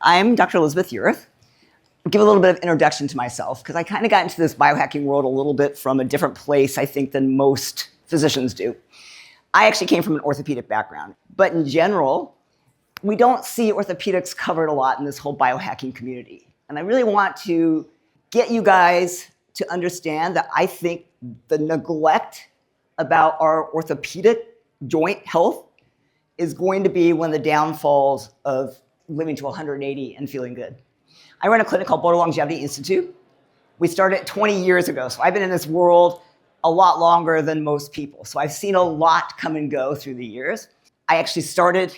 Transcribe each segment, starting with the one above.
I'm Dr. Elizabeth Yurth. I'll give a little bit of introduction to myself because I kind of got into this biohacking world a little bit from a different place, I think, than most physicians do. I actually came from an orthopedic background, but in general, we don't see orthopedics covered a lot in this whole biohacking community. And I really want to get you guys to understand that I think the neglect about our orthopedic joint health is going to be one of the downfalls of living to 180 and feeling good. I run a clinic called Boulder Longevity Institute. We started 20 years ago, so I've been in this world a lot longer than most people. So I've seen a lot come and go through the years. I actually started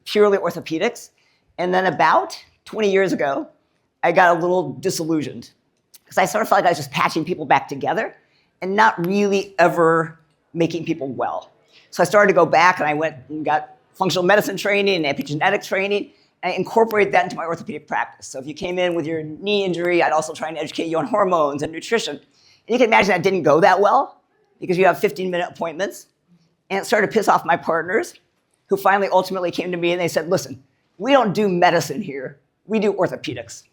purely orthopedics, and then about 20 years ago, I got a little disillusioned because I sort of felt like I was just patching people back together and not really ever making people well. So I started to go back and I went and got functional medicine training and epigenetics training, and I incorporated that into my orthopedic practice. So if you came in with your knee injury, I'd also try and educate you on hormones and nutrition. And you can imagine that didn't go that well because you have 15-minute appointments. And it started to piss off my partners, who finally ultimately came to me and they said, listen, we don't do medicine here, we do orthopedics.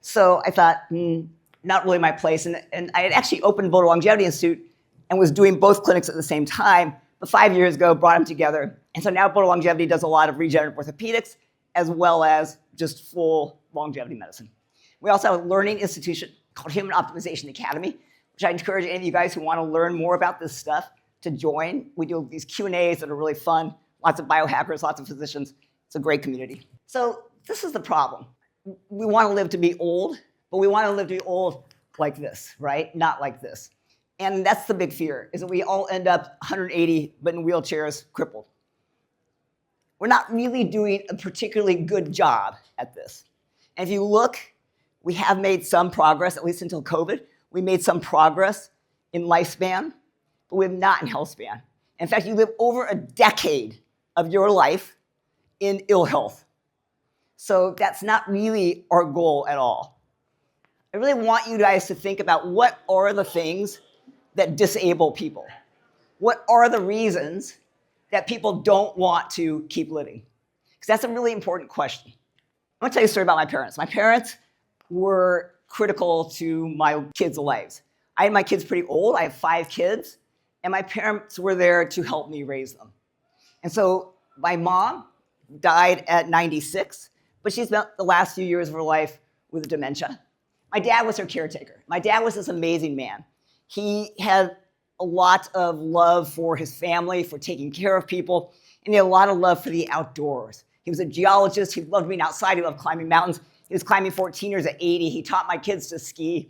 So I thought, not really my place. And I had actually opened Boulder Longevity Institute and was doing both clinics at the same time. But 5 years ago, brought them together. And so now Boulder Longevity does a lot of regenerative orthopedics as well as just full longevity medicine. We also have a learning institution called Human Optimization Academy, which I encourage any of you guys who want to learn more about this stuff to join. We do these Q&As that are really fun. Lots of biohackers, lots of physicians. It's a great community. So this is the problem. We want to live to be old, but we want to live to be old like this, right? Not like this. And that's the big fear, is that we all end up 180, but in wheelchairs, crippled. We're not really doing a particularly good job at this. And if you look, we have made some progress, at least until COVID. We made some progress in lifespan, but we have not in health span. In fact, you live over a decade of your life in ill health. So that's not really our goal at all. I really want you guys to think about what are the things that disable people? What are the reasons that people don't want to keep living? Because that's a really important question. I'm gonna tell you a story about my parents. My parents were critical to my kids' lives. I had my kids pretty old. I have 5 kids, and my parents were there to help me raise them. And so my mom died at 96, but she spent the last few years of her life with dementia. My dad was her caretaker. My dad was this amazing man. He had a lot of love for his family, for taking care of people, and he had a lot of love for the outdoors. He was a geologist. He loved being outside. He loved climbing mountains. He was climbing 14ers at 80. He taught my kids to ski.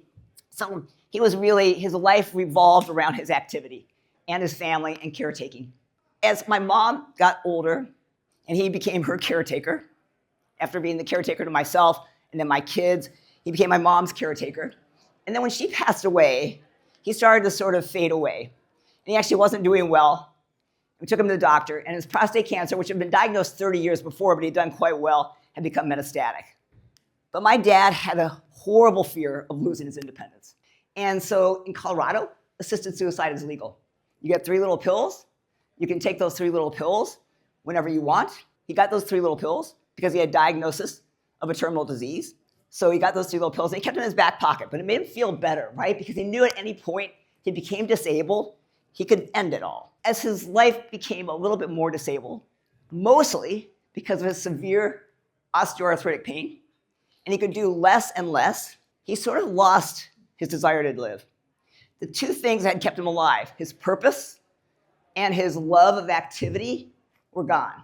So he was really, his life revolved around his activity and his family and caretaking. As my mom got older and he became her caretaker, after being the caretaker to myself and then my kids, he became my mom's caretaker. And then when she passed away, he started to sort of fade away. And he actually wasn't doing well. We took him to the doctor, and his prostate cancer, which had been diagnosed 30 years before, but he'd done quite well, had become metastatic. But my dad had a horrible fear of losing his independence. And so in Colorado, assisted suicide is legal. You get 3 little pills. You can take those 3 little pills whenever you want. He got those 3 little pills because he had diagnosis of a terminal disease. So he got those 3 little pills, and he kept them in his back pocket. But it made him feel better, right? Because he knew at any point he became disabled, he could end it all. As his life became a little bit more disabled, mostly because of his severe osteoarthritic pain, and he could do less and less, he sort of lost his desire to live. The 2 things that had kept him alive, his purpose and his love of activity, were gone.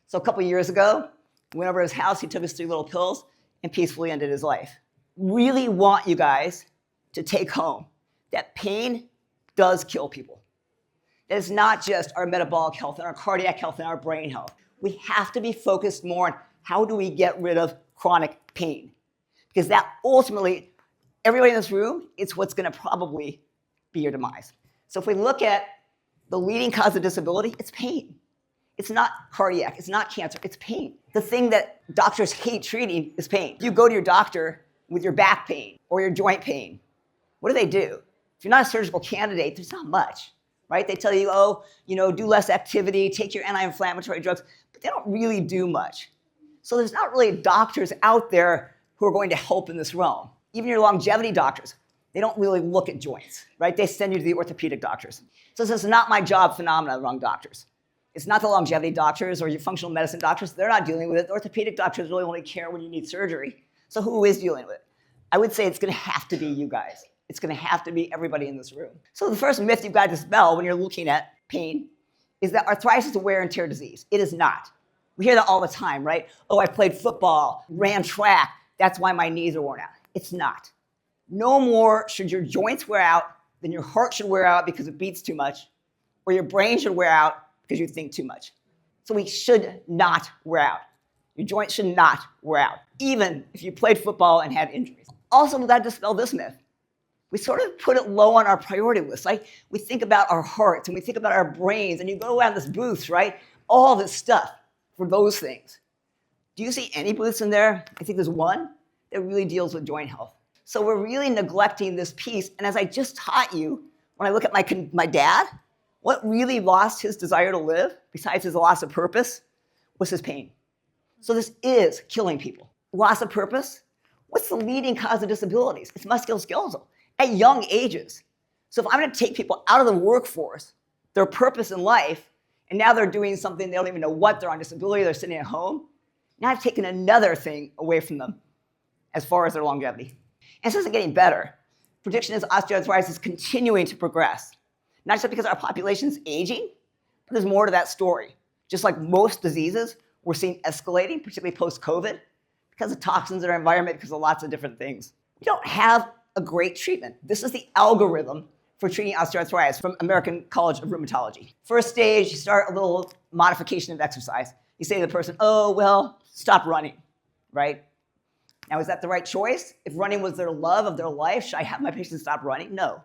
So a couple of years ago, we went over to his house, he took his 3 little pills, and peacefully ended his life. Really want you guys to take home that pain does kill people. That it's not just our metabolic health and our cardiac health and our brain health. We have to be focused more on how do we get rid of chronic pain. Because that ultimately, everybody in this room, it's what's gonna probably be your demise. So if we look at the leading cause of disability, it's pain. It's not cardiac, it's not cancer, it's pain. The thing that doctors hate treating is pain. If you go to your doctor with your back pain or your joint pain, what do? If you're not a surgical candidate, there's not much, right? They tell you, do less activity, take your anti-inflammatory drugs, but they don't really do much. So there's not really doctors out there who are going to help in this realm. Even your longevity doctors, they don't really look at joints, right? They send you to the orthopedic doctors. So this is not my job phenomenon among doctors. It's not the longevity doctors or your functional medicine doctors. They're not dealing with it. The orthopedic doctors really only care when you need surgery. So who is dealing with it? I would say it's going to have to be you guys. It's going to have to be everybody in this room. So the first myth you've got to dispel when you're looking at pain is that arthritis is a wear and tear disease. It is not. We hear that all the time, right? Oh, I played football, ran track. That's why my knees are worn out. It's not. No more should your joints wear out than your heart should wear out because it beats too much, or your brain should wear out because you think too much. So we should not wear out. Your joints should not wear out, even if you played football and had injuries. Also, we've got to dispel this myth. We sort of put it low on our priority list. Like we think about our hearts and we think about our brains, and you go around this booth, right? All this stuff for those things. Do you see any booths in there? I think there's one that really deals with joint health. So we're really neglecting this piece. And as I just taught you, when I look at my dad, what really lost his desire to live, besides his loss of purpose, was his pain. So this is killing people. Loss of purpose? What's the leading cause of disabilities? It's musculoskeletal at young ages. So if I'm going to take people out of the workforce, their purpose in life, and now they're doing something, they don't even know what, they're on disability, they're sitting at home, now I've taken another thing away from them as far as their longevity. And this isn't getting better. Prediction is osteoarthritis is continuing to progress. Not just because our population is aging, but there's more to that story. Just like most diseases, we're seeing escalating, particularly post-COVID, because of toxins in our environment, because of lots of different things. We don't have a great treatment. This is the algorithm for treating osteoarthritis from American College of Rheumatology. First stage, you start a little modification of exercise. You say to the person, oh, well, stop running, right? Now, is that the right choice? If running was their love of their life, should I have my patients stop running? No.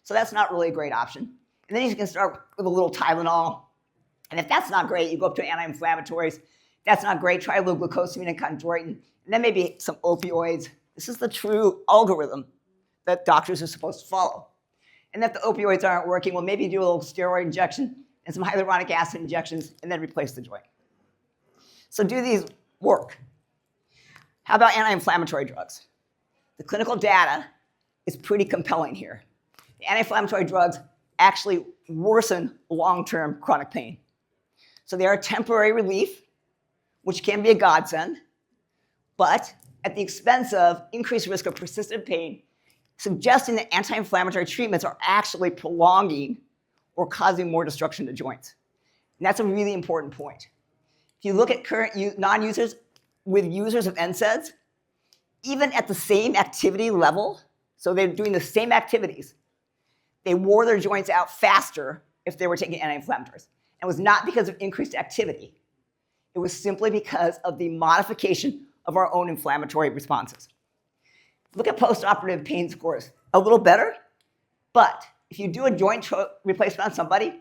So that's not really a great option. And then you can start with a little Tylenol. And if that's not great, you go up to anti-inflammatories. That's not great, try a little glucosamine and chondroitin, and then maybe some opioids. This is the true algorithm that doctors are supposed to follow. And if the opioids aren't working, well, maybe do a little steroid injection and some hyaluronic acid injections, and then replace the joint. So do these work? How about anti-inflammatory drugs? The clinical data is pretty compelling here. The anti-inflammatory drugs actually worsen long-term chronic pain. So they are a temporary relief, which can be a godsend, but at the expense of increased risk of persistent pain, suggesting that anti-inflammatory treatments are actually prolonging or causing more destruction to joints. And that's a really important point. If you look at current non-users with users of NSAIDs, even at the same activity level, so they're doing the same activities, they wore their joints out faster if they were taking anti-inflammatories. And it was not because of increased activity. It was simply because of the modification of our own inflammatory responses. Look at postoperative pain scores. A little better, but if you do a joint replacement on somebody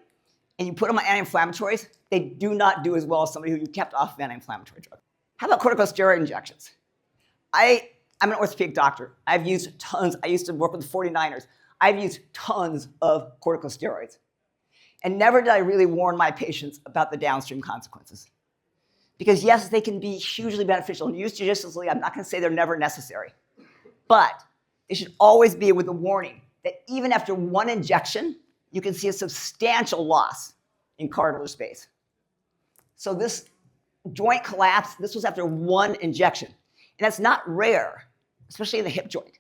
and you put them on anti-inflammatories, they do not do as well as somebody who you kept off of anti-inflammatory drugs. How about corticosteroid injections? I'm an orthopedic doctor. I've used tons. I used to work with the 49ers. I've used tons of corticosteroids. And never did I really warn my patients about the downstream consequences. Because yes, they can be hugely beneficial. And used judiciously, I'm not going to say they're never necessary. But they should always be with a warning that even after one injection, you can see a substantial loss in cartilage space. So this joint collapse, this was after one injection. And that's not rare, especially in the hip joint.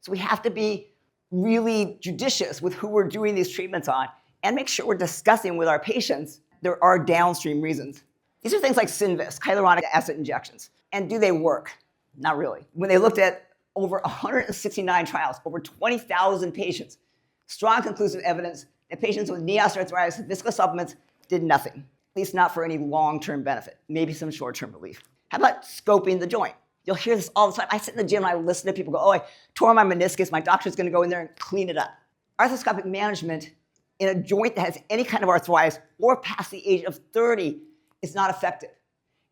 So we have to be really judicious with who we're doing these treatments on and make sure we're discussing with our patients there are downstream reasons. These are things like Synvis, hyaluronic acid injections. And do they work? Not really. When they looked at over 169 trials, over 20,000 patients, strong conclusive evidence that patients with knee osteoarthritis with visco supplements did nothing, at least not for any long-term benefit, maybe some short-term relief. How about scoping the joint? You'll hear this all the time. I sit in the gym and I listen to people go, oh, I tore my meniscus, my doctor's gonna go in there and clean it up. Arthroscopic management in a joint that has any kind of arthritis or past the age of 30 is not effective.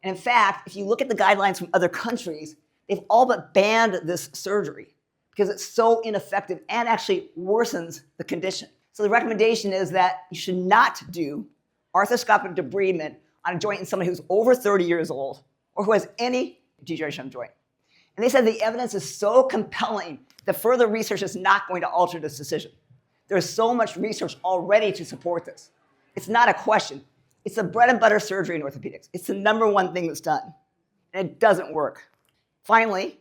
And in fact, if you look at the guidelines from other countries, they've all but banned this surgery because it's so ineffective and actually worsens the condition. So the recommendation is that you should not do arthroscopic debridement on a joint in somebody who's over 30 years old or who has any degeneration of joint. And they said the evidence is so compelling that further research is not going to alter this decision. There's so much research already to support this. It's not a question. It's the bread and butter surgery in orthopedics. It's the number one thing that's done. And it doesn't work. Finally,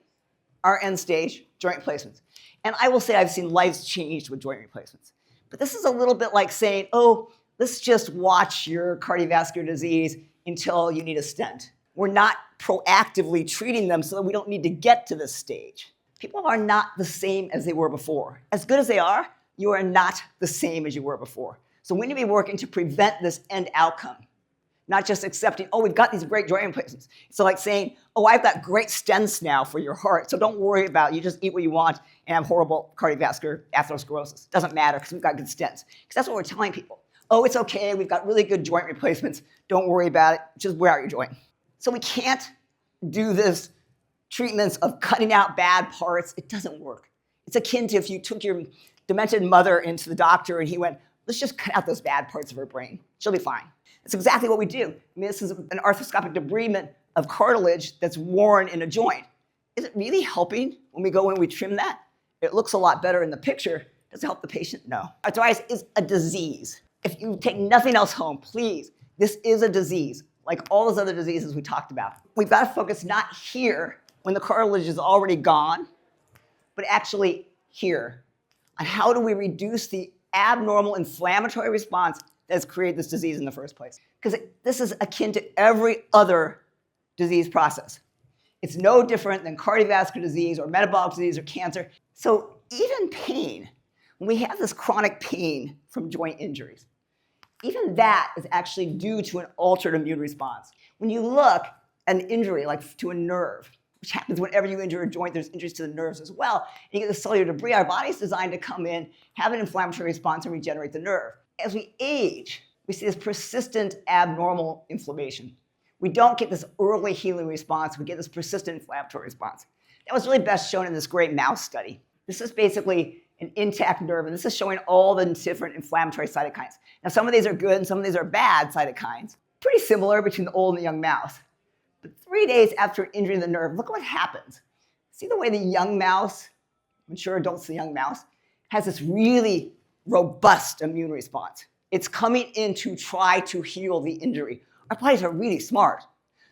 our end stage, joint replacements. And I will say I've seen lives changed with joint replacements. But this is a little bit like saying, oh, let's just watch your cardiovascular disease until you need a stent. We're not proactively treating them so that we don't need to get to this stage. People are not the same as they were before. As good as they are, you are not the same as you were before. So we need to be working to prevent this end outcome, not just accepting, oh, we've got these great joint replacements. So like saying, oh, I've got great stents now for your heart, so don't worry about it. You just eat what you want and have horrible cardiovascular atherosclerosis. Doesn't matter because we've got good stents. Because that's what we're telling people. Oh, it's okay, we've got really good joint replacements. Don't worry about it, just wear out your joint. So we can't do this treatments of cutting out bad parts. It doesn't work. It's akin to if you took your demented mother into the doctor and he went, let's just cut out those bad parts of her brain. She'll be fine. It's exactly what we do. I mean, this is an arthroscopic debridement of cartilage that's worn in a joint. Is it really helping when we go in and we trim that? It looks a lot better in the picture. Does it help the patient? No. Arthritis is a disease. If you take nothing else home, please, this is a disease, like all those other diseases we talked about. We've got to focus not here when the cartilage is already gone, but actually here, on how do we reduce the abnormal inflammatory response that's created this disease in the first place. Because this is akin to every other disease process. It's no different than cardiovascular disease or metabolic disease or cancer. So even pain, when we have this chronic pain from joint injuries, even that is actually due to an altered immune response. When you look at an injury, like to a nerve, which happens whenever you injure a joint, there's injuries to the nerves as well, and you get the cellular debris, our body's designed to come in, have an inflammatory response, and regenerate the nerve. As we age, we see this persistent abnormal inflammation. We don't get this early healing response, we get this persistent inflammatory response. That was really best shown in this great mouse study. This is basically an intact nerve, and this is showing all the different inflammatory cytokines. Now, some of these are good and some of these are bad cytokines. Pretty similar between the old and the young mouse. But 3 days after injuring the nerve, look what happens. See the way the young mouse, mature adults, the young mouse, has this really robust immune response. It's coming in to try to heal the injury. Our bodies are really smart.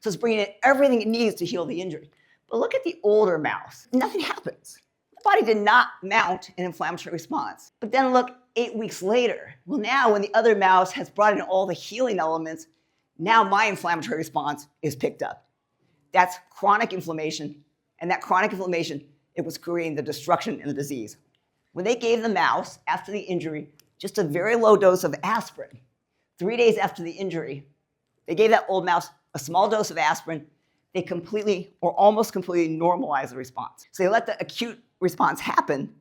So it's bringing in everything it needs to heal the injury. But look at the older mouse. Nothing happens. The body did not mount an inflammatory response. But then look 8 weeks later. Well, now when the other mouse has brought in all the healing elements, now my inflammatory response is picked up. That's chronic inflammation. And that chronic inflammation, it was creating the destruction and the disease. When they gave the mouse, after the injury, just a very low dose of aspirin, 3 days after the injury, they gave that old mouse a small dose of aspirin. They completely or almost completely normalized the response. So they let the acute response happen.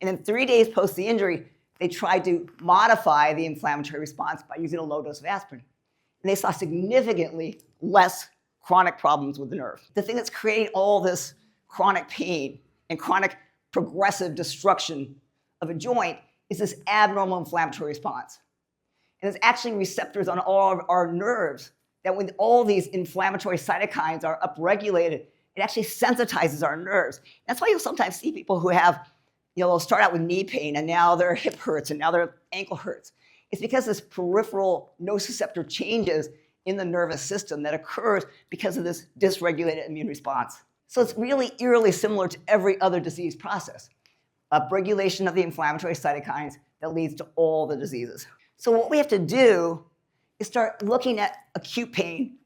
And then 3 days post the injury, they tried to modify the inflammatory response by using a low dose of aspirin. And they saw significantly less chronic problems with the nerve. The thing that's creating all this chronic pain and chronic progressive destruction of a joint is this abnormal inflammatory response. And there's actually receptors on all of our nerves that when all these inflammatory cytokines are upregulated, it actually sensitizes our nerves. That's why you'll sometimes see people who have, they'll start out with knee pain and now their hip hurts and now their ankle hurts. It's because this peripheral nociceptor changes in the nervous system that occurs because of this dysregulated immune response. So it's really eerily similar to every other disease process. Upregulation of the inflammatory cytokines that leads to all the diseases. So what we have to do is start looking at acute pain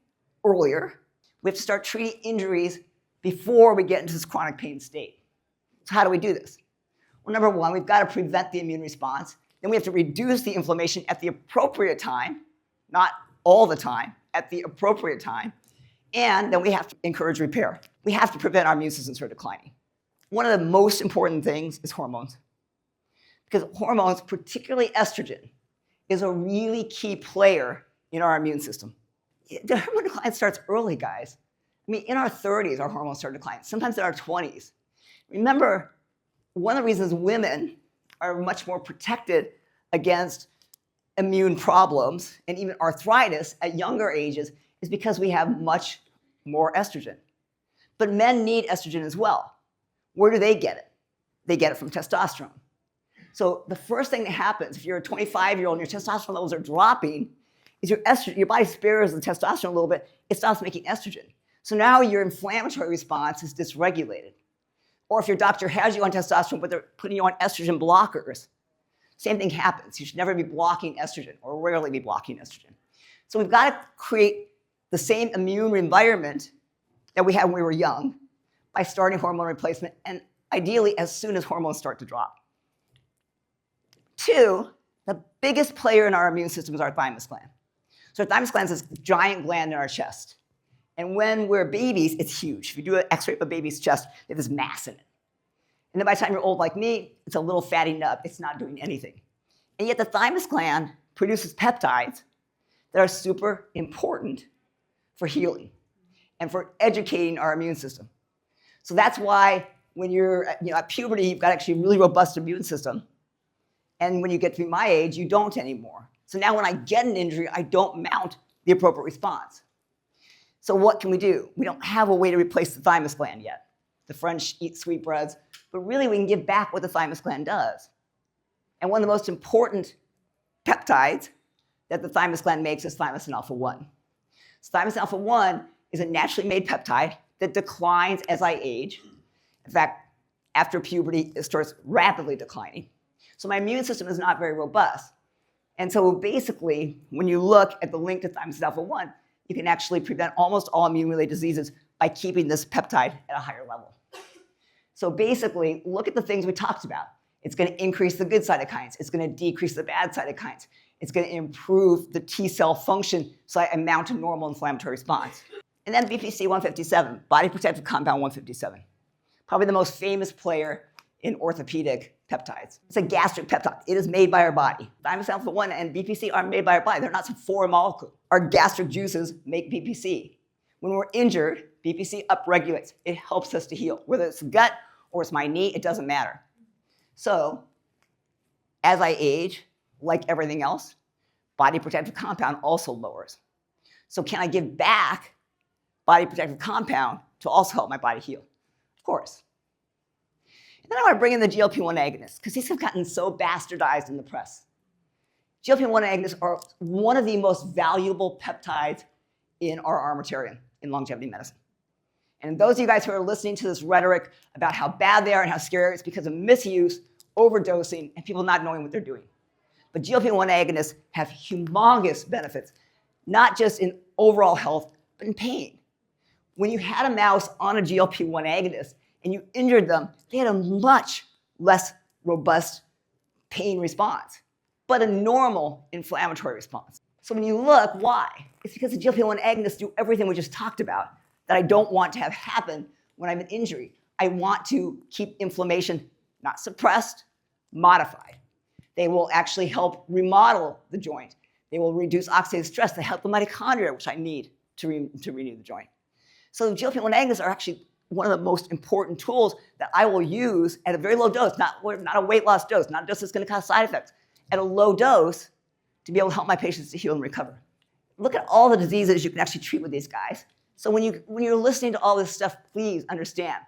earlier. We have to start treating injuries before we get into this chronic pain state. So how do we do this? Well, number one, we've got to prevent the immune response. Then we have to reduce the inflammation at the appropriate time, not all the time, at the appropriate time. And then we have to encourage repair. We have to prevent our immune systems from declining. One of the most important things is hormones. Because hormones, particularly estrogen, is a really key player in our immune system. The hormone decline starts early, guys. I mean, in our 30s, our hormones start declining, sometimes in our 20s. Remember, one of the reasons women are much more protected against immune problems and even arthritis at younger ages is because we have much more estrogen. But men need estrogen as well. Where do they get it? They get it from testosterone. So the first thing that happens if you're a 25-year-old and your testosterone levels are dropping is your body spares the testosterone a little bit. It stops making estrogen. So now your inflammatory response is dysregulated. Or if your doctor has you on testosterone, but they're putting you on estrogen blockers, same thing happens. You should never be blocking estrogen, or rarely be blocking estrogen. So we've got to create the same immune environment that we had when we were young by starting hormone replacement, and ideally as soon as hormones start to drop. 2, the biggest player in our immune system is our thymus gland. So our thymus gland is this giant gland in our chest. And when we're babies, it's huge. If you do an x-ray of a baby's chest, they have this mass in it. And then by the time you're old like me, it's a little fatty nub. It's not doing anything. And yet the thymus gland produces peptides that are super important for healing and for educating our immune system. So that's why when you're at puberty, you've got actually a really robust immune system. And when you get to be my age, you don't anymore. So now when I get an injury, I don't mount the appropriate response. So what can we do? We don't have a way to replace the thymus gland yet. The French eat sweetbreads, but really we can give back what the thymus gland does. And one of the most important peptides that the thymus gland makes is thymosin alpha-1. So thymosin alpha-1 is a naturally made peptide that declines as I age. In fact, after puberty, it starts rapidly declining. So my immune system is not very robust. And so basically, when you look at the link to thymosin alpha-1, you can actually prevent almost all immune-related diseases by keeping this peptide at a higher level. So basically, look at the things we talked about. It's going to increase the good cytokines. It's going to decrease the bad cytokines. It's going to improve the T cell function so I mount a normal inflammatory response. And then BPC 157, body protective compound 157, probably the most famous player in orthopedic peptides. It's a gastric peptide. It is made by our body. Thymosin alpha-1 and BPC are made by our body. They're not some foreign molecule. Our gastric juices make BPC. When we're injured, BPC upregulates. It helps us to heal. Whether it's the gut or it's my knee, it doesn't matter. So as I age, like everything else, body protective compound also lowers. So can I give back body protective compound to also help my body heal? Of course. And then I want to bring in the GLP-1 agonists, because these have gotten so bastardized in the press. GLP-1 agonists are one of the most valuable peptides in our armamentarium in longevity medicine. And those of you guys who are listening to this rhetoric about how bad they are and how scary it's because of misuse, overdosing, and people not knowing what they're doing. But GLP-1 agonists have humongous benefits, not just in overall health, but in pain. When you had a mouse on a GLP-1 agonist and you injured them, they had a much less robust pain response, but a normal inflammatory response. So when you look, why? It's because the GLP-1 agonists do everything we just talked about that I don't want to have happen when I have an injury. I want to keep inflammation not suppressed, modified. They will actually help remodel the joint. They will reduce oxidative stress. They help the mitochondria, which I need to renew the joint. So the GLP-1 agonists are actually one of the most important tools that I will use at a very low dose, not a weight loss dose, not a dose that's going to cause side effects, at a low dose to be able to help my patients to heal and recover. Look at all the diseases you can actually treat with these guys. So when you're listening to all this stuff, please understand.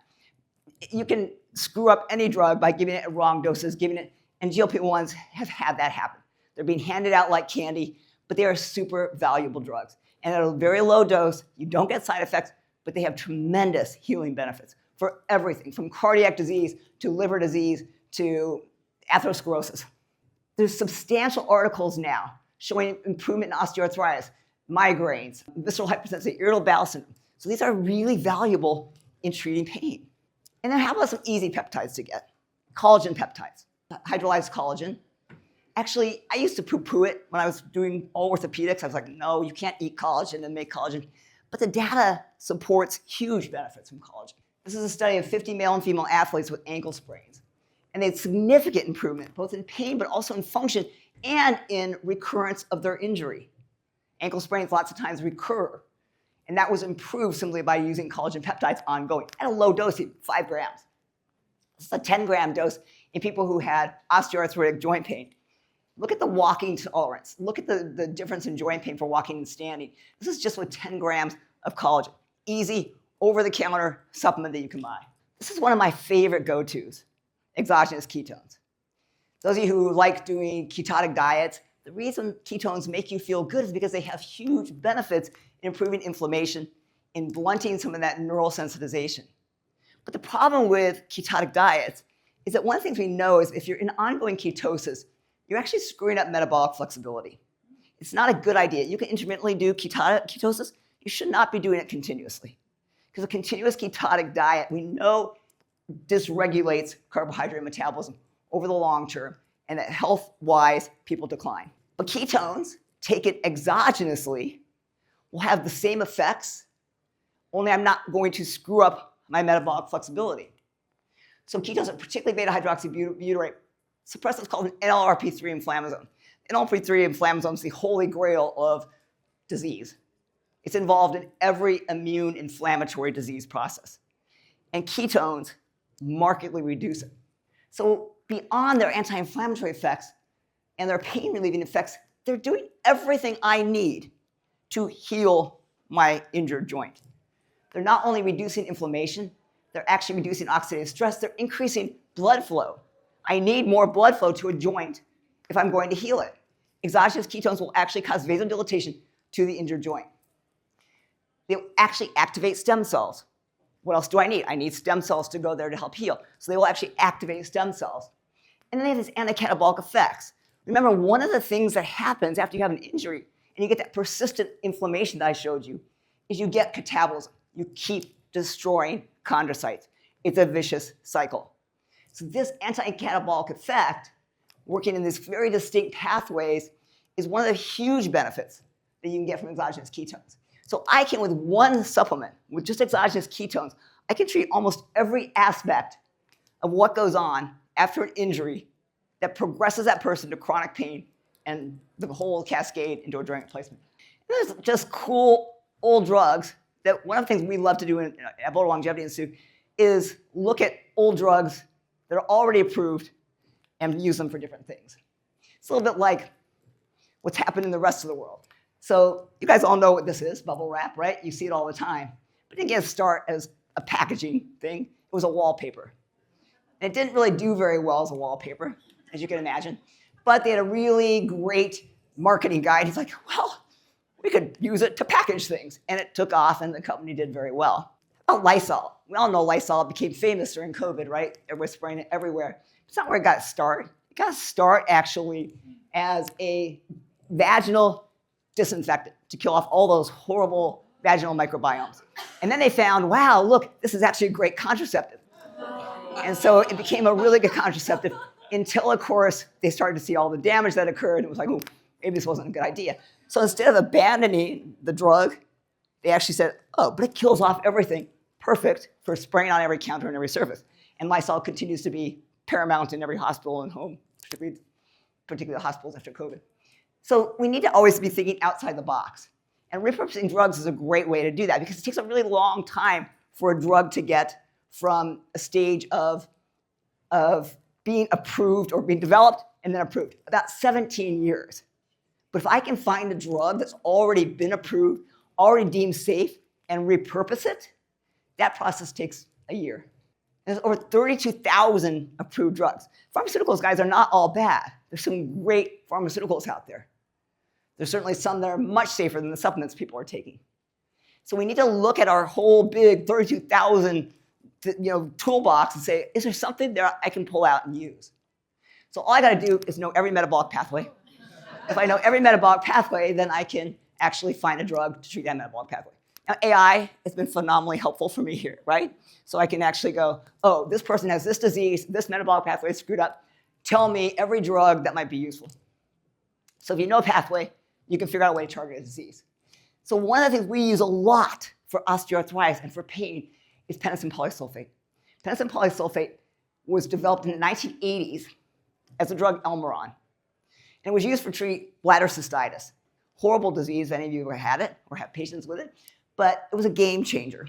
You can screw up any drug by giving it wrong doses, and GLP-1s have had that happen. They're being handed out like candy, but they are super valuable drugs. And at a very low dose, you don't get side effects, but they have tremendous healing benefits for everything, from cardiac disease to liver disease to atherosclerosis. There's substantial articles now showing improvement in osteoarthritis, migraines, visceral hypersensitivity, irritable bowel syndrome. So these are really valuable in treating pain. And then how about some easy peptides to get? Collagen peptides, hydrolyzed collagen. Actually, I used to poo-poo it when I was doing all orthopedics. I was like, no, you can't eat collagen and make collagen. But the data supports huge benefits from collagen. This is a study of 50 male and female athletes with ankle sprains. And they had significant improvement, both in pain, but also in function and in recurrence of their injury. Ankle sprains lots of times recur. And that was improved simply by using collagen peptides ongoing at a low dose, 5 grams. This is a 10-gram dose in people who had osteoarthritic joint pain. Look at the walking tolerance. Look at the difference in joint pain for walking and standing. This is just with 10 grams of collagen. easy, over-the-counter supplement that you can buy. This is one of my favorite go-tos, exogenous ketones. Those of you who like doing ketogenic diets, the reason ketones make you feel good is because they have huge benefits in improving inflammation, in blunting some of that neural sensitization. But the problem with ketogenic diets is that one of the things we know is if you're in ongoing ketosis, you're actually screwing up metabolic flexibility. It's not a good idea. You can intermittently do ketosis. You should not be doing it continuously. Because a continuous ketogenic diet, we know, dysregulates carbohydrate metabolism over the long term, and that health-wise, people decline. But ketones, taken exogenously, will have the same effects, only I'm not going to screw up my metabolic flexibility. So ketones, are particularly beta-hydroxybutyrate, suppress what's called an NLRP3 inflammasome. NLRP3 inflammasome is the holy grail of disease. It's involved in every immune inflammatory disease process. And ketones markedly reduce it. So beyond their anti-inflammatory effects and their pain-relieving effects, they're doing everything I need to heal my injured joint. They're not only reducing inflammation, they're actually reducing oxidative stress, they're increasing blood flow. I need more blood flow to a joint if I'm going to heal it. Exogenous ketones will actually cause vasodilatation to the injured joint. They'll actually activate stem cells. What else do I need? I need stem cells to go there to help heal. So they will actually activate stem cells. And then they have these anti-catabolic effects. Remember, one of the things that happens after you have an injury and you get that persistent inflammation that I showed you is you get catabolism. You keep destroying chondrocytes. It's a vicious cycle. So this anti-catabolic effect, working in these very distinct pathways, is one of the huge benefits that you can get from exogenous ketones. So I can, with one supplement, with just exogenous ketones, I can treat almost every aspect of what goes on after an injury that progresses that person to chronic pain and the whole cascade into a joint replacement. And there's just cool old drugs that one of the things we love to do at Boulder Longevity Institute is look at old drugs that are already approved and use them for different things. It's a little bit like what's happened in the rest of the world. So you guys all know what this is, bubble wrap, right? You see it all the time. But it didn't start as a packaging thing. It was a wallpaper. And it didn't really do very well as a wallpaper, as you can imagine. But they had a really great marketing guide. He's like, well, we could use it to package things. And it took off, and the company did very well. Oh, Lysol. We all know Lysol became famous during COVID, right? Everyone's spraying it everywhere. It's not where it got its start. It got its start actually as a vaginal disinfectant to kill off all those horrible vaginal microbiomes. And then they found, wow, look, this is actually a great contraceptive. And so it became a really good contraceptive until, of course, they started to see all the damage that occurred. And it was like, oh, maybe this wasn't a good idea. So instead of abandoning the drug, they actually said, oh, but it kills off everything. Perfect for spraying on every counter and every surface. And Lysol continues to be paramount in every hospital and home, particularly the hospitals after COVID. So we need to always be thinking outside the box. And repurposing drugs is a great way to do that because it takes a really long time for a drug to get from a stage of being approved or being developed and then approved, about 17 years. But if I can find a drug that's already been approved, already deemed safe, and repurpose it, that process takes a year. There's over 32,000 approved drugs. Pharmaceuticals, guys, are not all bad. There's some great pharmaceuticals out there. There's certainly some that are much safer than the supplements people are taking. So we need to look at our whole big 32,000 toolbox and say, is there something there I can pull out and use? So all I got to do is know every metabolic pathway. If I know every metabolic pathway, then I can actually find a drug to treat that metabolic pathway. Now, AI has been phenomenally helpful for me here, right? So I can actually go, oh, this person has this disease, this metabolic pathway is screwed up. Tell me every drug that might be useful. So if you know a pathway, you can figure out a way to target a disease. So one of the things we use a lot for osteoarthritis and for pain is penicillin polysulfate. Penicillin polysulfate was developed in the 1980s as a drug Elmeron. And it was used for treat bladder cystitis. Horrible disease, if any of you ever had it or have patients with it, but it was a game changer.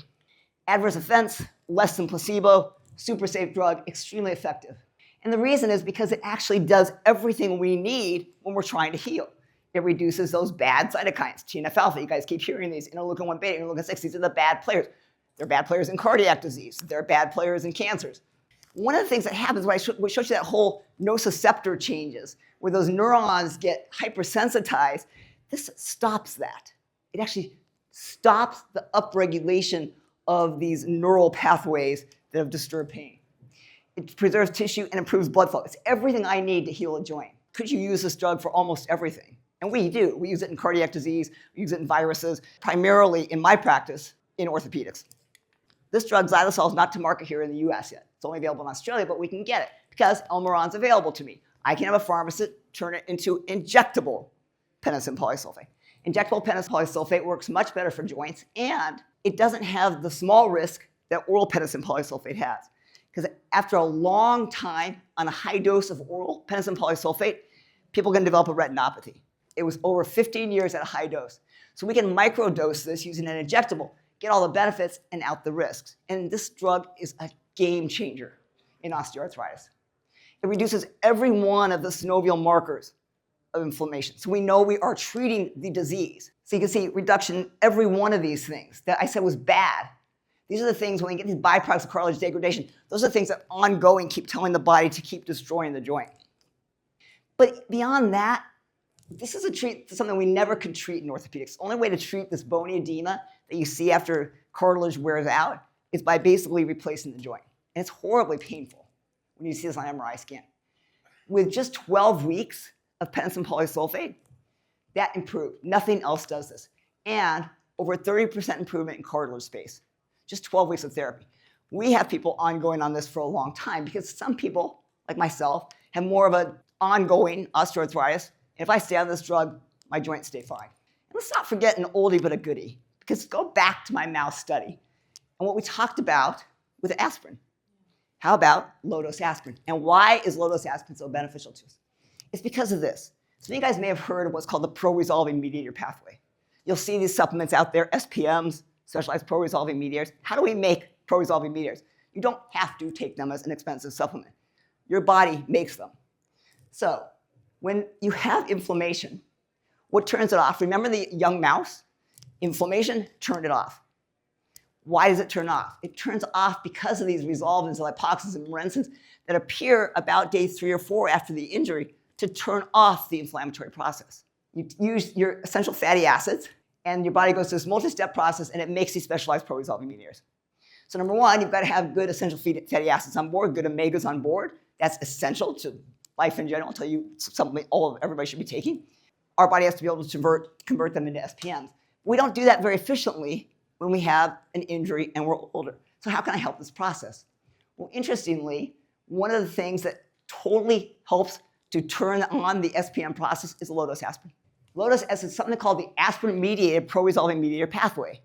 Adverse events, less than placebo, super safe drug, extremely effective. And the reason is because it actually does everything we need when we're trying to heal. It reduces those bad cytokines, TNF-alpha. You guys keep hearing these, interleukin-1 beta, interleukin-6. These are the bad players. They're bad players in cardiac disease. They're bad players in cancers. One of the things that happens when we showed you that whole nociceptor changes, where those neurons get hypersensitized, this stops that. It actually stops the upregulation of these neural pathways that have disturbed pain. It preserves tissue and improves blood flow. It's everything I need to heal a joint. Could you use this drug for almost everything? And we do. We use it in cardiac disease. We use it in viruses, primarily in my practice in orthopedics. This drug, xylitol, is not to market here in the US yet. It's only available in Australia, but we can get it because Elmiron's available to me. I can have a pharmacist turn it into injectable penicidine polysulfate. Injectable penicidine polysulfate works much better for joints, and it doesn't have the small risk that oral penicidine polysulfate has. Because after a long time on a high dose of oral penicidine polysulfate, people can develop a retinopathy. It was over 15 years at a high dose. So we can microdose this using an injectable, get all the benefits and out the risks. And this drug is a game changer in osteoarthritis. It reduces every one of the synovial markers of inflammation. So we know we are treating the disease. So you can see reduction in every one of these things that I said was bad. These are the things when we get these byproducts of cartilage degradation, those are the things that ongoing keep telling the body to keep destroying the joint. But beyond that, this is something we never could treat in orthopedics. The only way to treat this bony edema that you see after cartilage wears out is by basically replacing the joint. And it's horribly painful when you see this on MRI scan. With just 12 weeks of penicidine polysulfate, that improved. Nothing else does this. And over 30% improvement in cartilage space. Just 12 weeks of therapy. We have people ongoing on this for a long time because some people, like myself, have more of an ongoing osteoarthritis. And if I stay on this drug, my joints stay fine. And let's not forget an oldie but a goodie, because go back to my mouse study and what we talked about with aspirin. How about low-dose aspirin? And why is low-dose aspirin so beneficial to us? It's because of this. Some of you guys may have heard of what's called the pro-resolving mediator pathway. You'll see these supplements out there, SPMs, specialized pro-resolving mediators. How do we make pro-resolving mediators? You don't have to take them as an expensive supplement. Your body makes them. So when you have inflammation, what turns it off? Remember the young mouse? Inflammation turned it off. Why does it turn off? It turns off because of these resolvins, lipoxins, and marensins that appear about day 3 or 4 after the injury to turn off the inflammatory process. You use your essential fatty acids, and your body goes through this multi-step process, and it makes these specialized pro-resolving mediators. So number one, you've got to have good essential fatty acids on board, good omegas on board. That's essential to life in general. I'll tell you something everybody should be taking. Our body has to be able to convert them into SPMs. We don't do that very efficiently when we have an injury and we're older. So how can I help this process? Well, interestingly, one of the things that totally helps to turn on the SPM process is low-dose aspirin. Low-dose aspirin is something called the aspirin-mediated pro-resolving mediator pathway.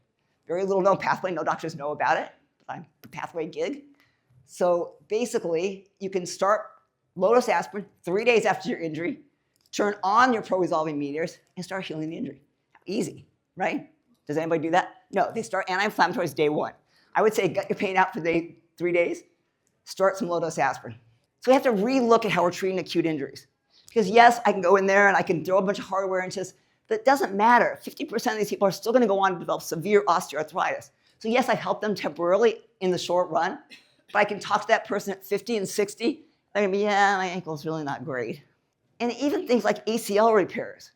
Very little known pathway. No doctors know about it. But I'm the pathway gig. So basically, you can start low-dose aspirin 3 days after your injury, turn on your pro-resolving mediators, and start healing the injury. Easy, right? Does anybody do that? No, they start anti-inflammatories day 1. I would say gut your pain out for 3 days, start some low-dose aspirin. So we have to re-look at how we're treating acute injuries. Because yes, I can go in there and I can throw a bunch of hardware into this, but it doesn't matter. 50% of these people are still going to go on to develop severe osteoarthritis. So yes, I help them temporarily in the short run, but I can talk to that person at 50 and 60. They're going to be, yeah, my ankle's really not great. And even things like ACL repairs,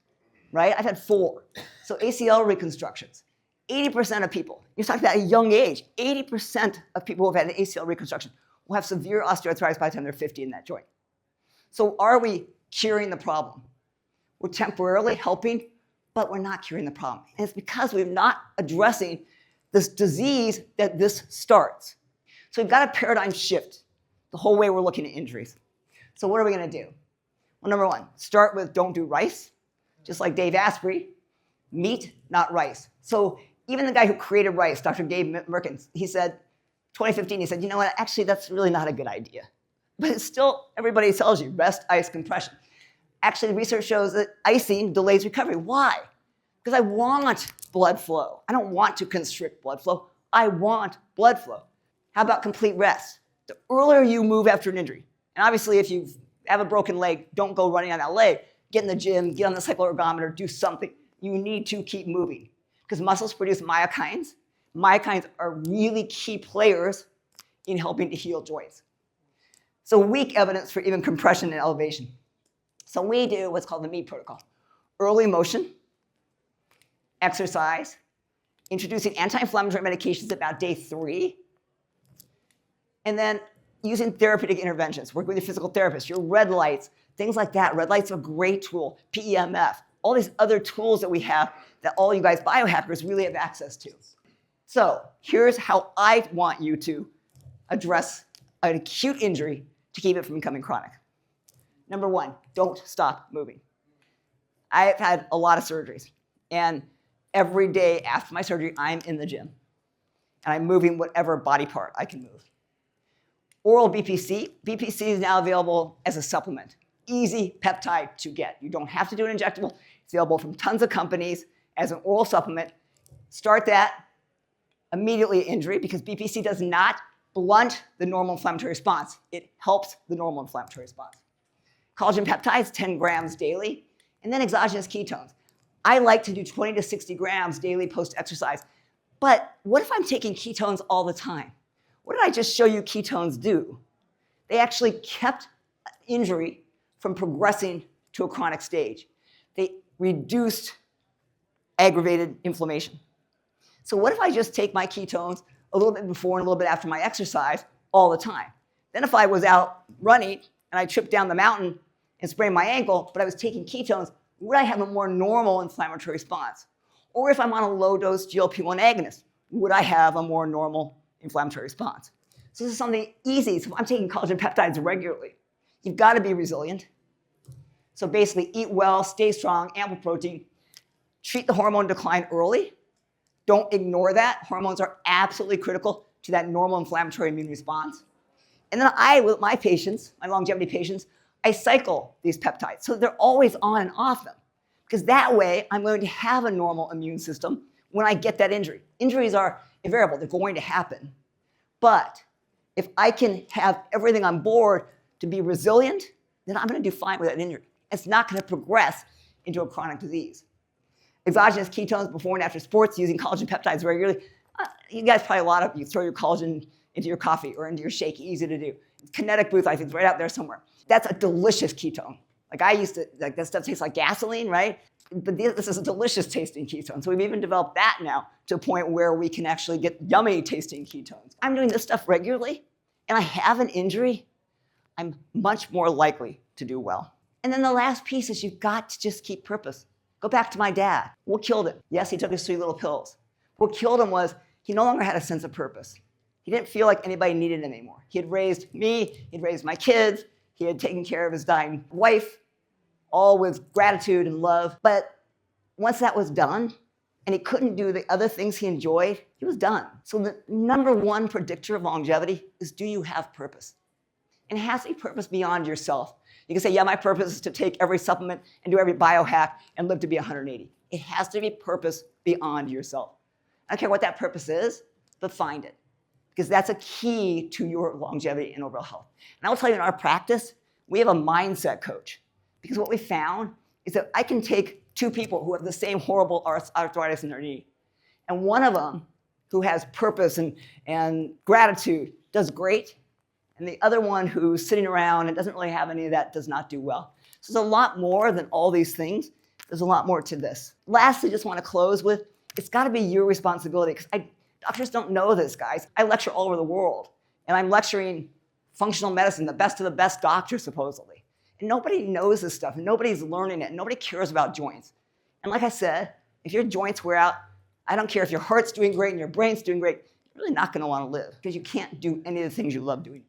right? I've had 4. So ACL reconstructions. 80% of people, you're talking about a young age, 80% of people who have had an ACL reconstruction will have severe osteoarthritis by the time they're 50 in that joint. So are we curing the problem? We're temporarily helping, but we're not curing the problem. And it's because we're not addressing this disease that this starts. So we've got a paradigm shift the whole way we're looking at injuries. So what are we going to do? Well, number 1, start with don't do rice. Just like Dave Asprey, meat, not rice. So even the guy who created rice, Dr. Gabe Merkins, he said, 2015, he said, you know what, actually that's really not a good idea. But it's still, everybody tells you, rest, ice, compression. Actually, the research shows that icing delays recovery. Why? Because I want blood flow. I don't want to constrict blood flow. I want blood flow. How about complete rest? The earlier you move after an injury, and obviously if you have a broken leg, don't go running on that leg. get in the gym, get on the cycloergometer, do something. You need to keep moving because muscles produce myokines. Myokines are really key players in helping to heal joints. So weak evidence for even compression and elevation. So we do what's called the MEAT protocol. Early motion, exercise, introducing anti-inflammatory medications about day 3, and then using therapeutic interventions, working with your physical therapist, your red lights, things like that. Red lights are a great tool, PEMF, all these other tools that we have that all you guys biohackers really have access to. So here's how I want you to address an acute injury to keep it from becoming chronic. Number 1, don't stop moving. I've had a lot of surgeries, and every day after my surgery, I'm in the gym, and I'm moving whatever body part I can move. Oral BPC. BPC is now available as a supplement. Easy peptide to get. You don't have to do an injectable. It's available from tons of companies as an oral supplement. Start that immediately at injury because BPC does not blunt the normal inflammatory response. It helps the normal inflammatory response. Collagen peptides, 10 grams daily, and then exogenous ketones. I like to do 20 to 60 grams daily post-exercise. But what if I'm taking ketones all the time? What did I just show you ketones do? They actually kept injury from progressing to a chronic stage. They reduced aggravated inflammation. So what if I just take my ketones a little bit before and a little bit after my exercise all the time? Then if I was out running and I tripped down the mountain and sprained my ankle, but I was taking ketones, would I have a more normal inflammatory response? Or if I'm on a low-dose GLP-1 agonist, would I have a more normal inflammatory response? So this is something easy. So if I'm taking collagen peptides regularly, you've got to be resilient. So basically eat well, stay strong, ample protein, treat the hormone decline early. Don't ignore that. Hormones are absolutely critical to that normal inflammatory immune response. And then I, with my patients, my longevity patients, I cycle these peptides so they're always on and off them. Because that way, I'm going to have a normal immune system when I get that injury. Injuries are invariable. They're going to happen. But if I can have everything on board to be resilient, then I'm going to do fine with that injury. It's not going to progress into a chronic disease. Exogenous ketones before and after sports using collagen peptides regularly. You guys probably, a lot of you throw your collagen into your coffee or into your shake. Easy to do. Kinetic Booth, I think, is right out there somewhere. That's a delicious ketone. Like I used to, like that stuff tastes like gasoline, right? But this is a delicious tasting ketone. So we've even developed that now to a point where we can actually get yummy tasting ketones. I'm doing this stuff regularly and I have an injury, I'm much more likely to do well. And then the last piece is you've got to just keep purpose. Go back to my dad. What killed him? Yes, he took his 3 little pills. What killed him was he no longer had a sense of purpose. He didn't feel like anybody needed him anymore. He had raised me, he'd raised my kids, he had taken care of his dying wife, all with gratitude and love. But once that was done, and he couldn't do the other things he enjoyed, he was done. So the number 1 predictor of longevity is, do you have purpose? And it has to be purpose beyond yourself. You can say, yeah, my purpose is to take every supplement and do every biohack and live to be 180. It has to be purpose beyond yourself. I don't care what that purpose is, but find it. Because that's a key to your longevity and overall health. And I will tell you, in our practice, we have a mindset coach. Because what we found is that I can take 2 people who have the same horrible arthritis in their knee, and one of them who has purpose and gratitude does great, and the other one who's sitting around and doesn't really have any of that does not do well. So there's a lot more than all these things. There's a lot more to this. Lastly, just want to close with, it's got to be your responsibility, because doctors don't know this, guys. I lecture all over the world, and I'm lecturing functional medicine, the best of the best doctors, supposedly. And nobody knows this stuff, and nobody's learning it, and nobody cares about joints. And like I said, if your joints wear out, I don't care if your heart's doing great and your brain's doing great, you're really not going to want to live, because you can't do any of the things you love doing.